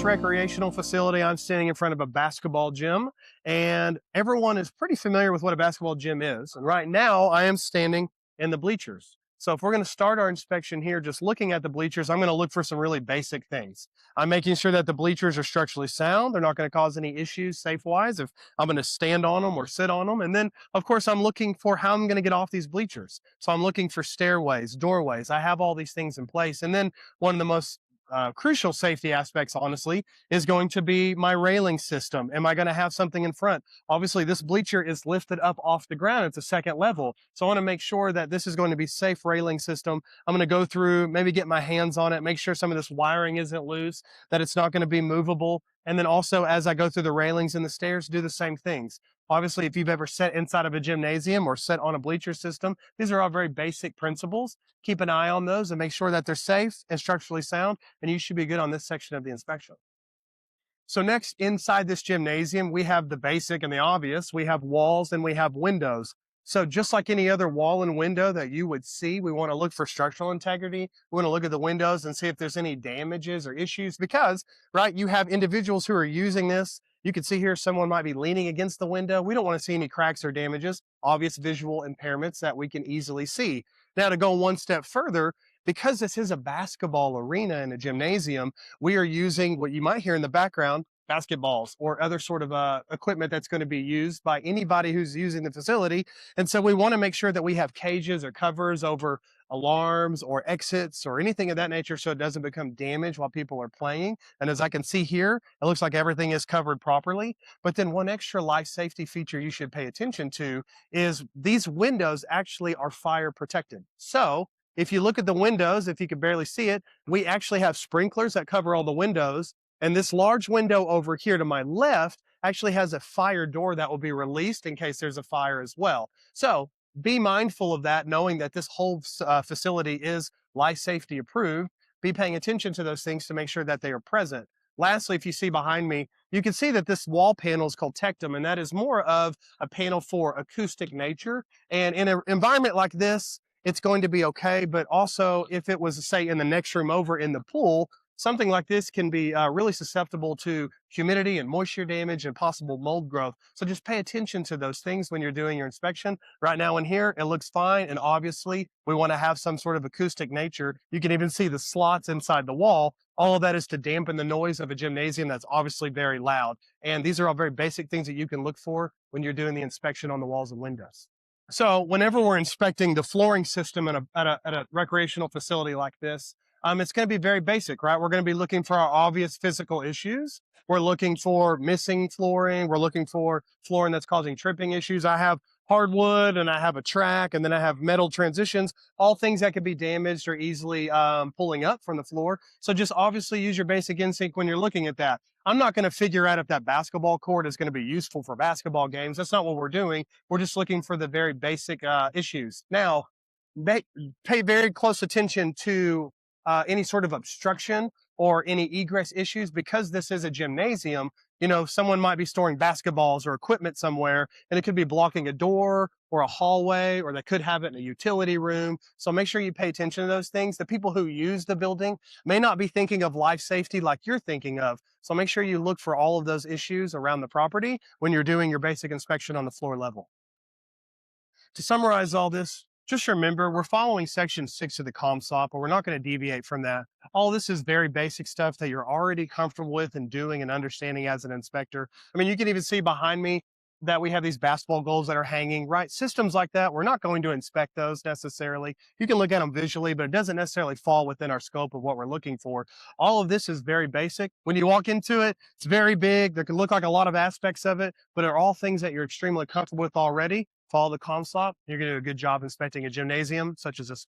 recreational facility, I'm standing in front of a basketball gym, and everyone is pretty familiar with what a basketball gym is. And right now, I am standing in the bleachers. So if we're going to start our inspection here, just looking at the bleachers, I'm going to look for some really basic things. I'm making sure that the bleachers are structurally sound. They're not going to cause any issues safe-wise if I'm going to stand on them or sit on them. And then, of course, I'm looking for how I'm going to get off these bleachers. So I'm looking for stairways, doorways. I have all these things in place. And then one of the most crucial safety aspects, honestly, is going to be my railing system. Am I going to have something in front? Obviously, this bleacher is lifted up off the ground. It's a second level. So I want to make sure that this is going to be safe railing system. I'm going to go through, maybe get my hands on it, make sure some of this wiring isn't loose, that it's not going to be movable. And then also, as I go through the railings and the stairs, do the same things. Obviously, if you've ever sat inside of a gymnasium or sat on a bleacher system, these are all very basic principles. Keep an eye on those and make sure that they're safe and structurally sound, and you should be good on this section of the inspection. So next, inside this gymnasium, we have the basic and the obvious. We have walls and we have windows. So just like any other wall and window that you would see, we want to look for structural integrity. We want to look at the windows and see if there's any damages or issues because, right, you have individuals who are using this. You can see here someone might be leaning against the window. We don't want to see any cracks or damages, obvious visual impairments that we can easily see. Now, to go one step further, because this is a basketball arena in a gymnasium, we are using what you might hear in the background, basketballs or other sort of equipment that's going to be used by anybody who's using the facility. And so we want to make sure that we have cages or covers over alarms or exits or anything of that nature so it doesn't become damaged while people are playing. And as I can see here, it looks like everything is covered properly. But then one extra life safety feature you should pay attention to is these windows actually are fire protected. So if you look at the windows, if you can barely see it, we actually have sprinklers that cover all the windows. And this large window over here to my left actually has a fire door that will be released in case there's a fire as well. So be mindful of that, knowing that this whole facility is life safety approved. Be paying attention to those things to make sure that they are present. Lastly, if you see behind me, you can see that this wall panel is called Tectum, and that is more of a panel for acoustic nature. And in an environment like this, it's going to be okay. But also, if it was, say, in the next room over in the pool, something like this can be really susceptible to humidity and moisture damage and possible mold growth. So just pay attention to those things when you're doing your inspection. Right now in here, it looks fine. And obviously, we want to have some sort of acoustic nature. You can even see the slots inside the wall. All of that is to dampen the noise of a gymnasium that's obviously very loud. And these are all very basic things that you can look for when you're doing the inspection on the walls and windows. So whenever we're inspecting the flooring system at a recreational facility like this, it's going to be very basic, right? We're going to be looking for our obvious physical issues. We're looking for missing flooring. We're looking for flooring that's causing tripping issues. I have hardwood and I have a track and then I have metal transitions, all things that could be damaged or easily pulling up from the floor. So just obviously use your basic instinct when you're looking at that. I'm not going to figure out if that basketball court is going to be useful for basketball games. That's not what we're doing. We're just looking for the very basic issues. Now, pay very close attention to any sort of obstruction or any egress issues because this is a gymnasium. You know, someone might be storing basketballs or equipment somewhere and it could be blocking a door or a hallway, or they could have it in a utility room. So make sure you pay attention to those things. The people who use the building may not be thinking of life safety like you're thinking of. So make sure you look for all of those issues around the property when you're doing your basic inspection on the floor level. To summarize all this, just remember, we're following section 6 of the CompSop, but we're not going to deviate from that. All this is very basic stuff that you're already comfortable with and doing and understanding as an inspector. I mean, you can even see behind me that we have these basketball goals that are hanging, right? Systems like that, we're not going to inspect those necessarily. You can look at them visually, but it doesn't necessarily fall within our scope of what we're looking for. All of this is very basic. When you walk into it, it's very big. There can look like a lot of aspects of it, but are all things that you're extremely comfortable with already. Follow the CompSop. You're going to do a good job inspecting a gymnasium such as this.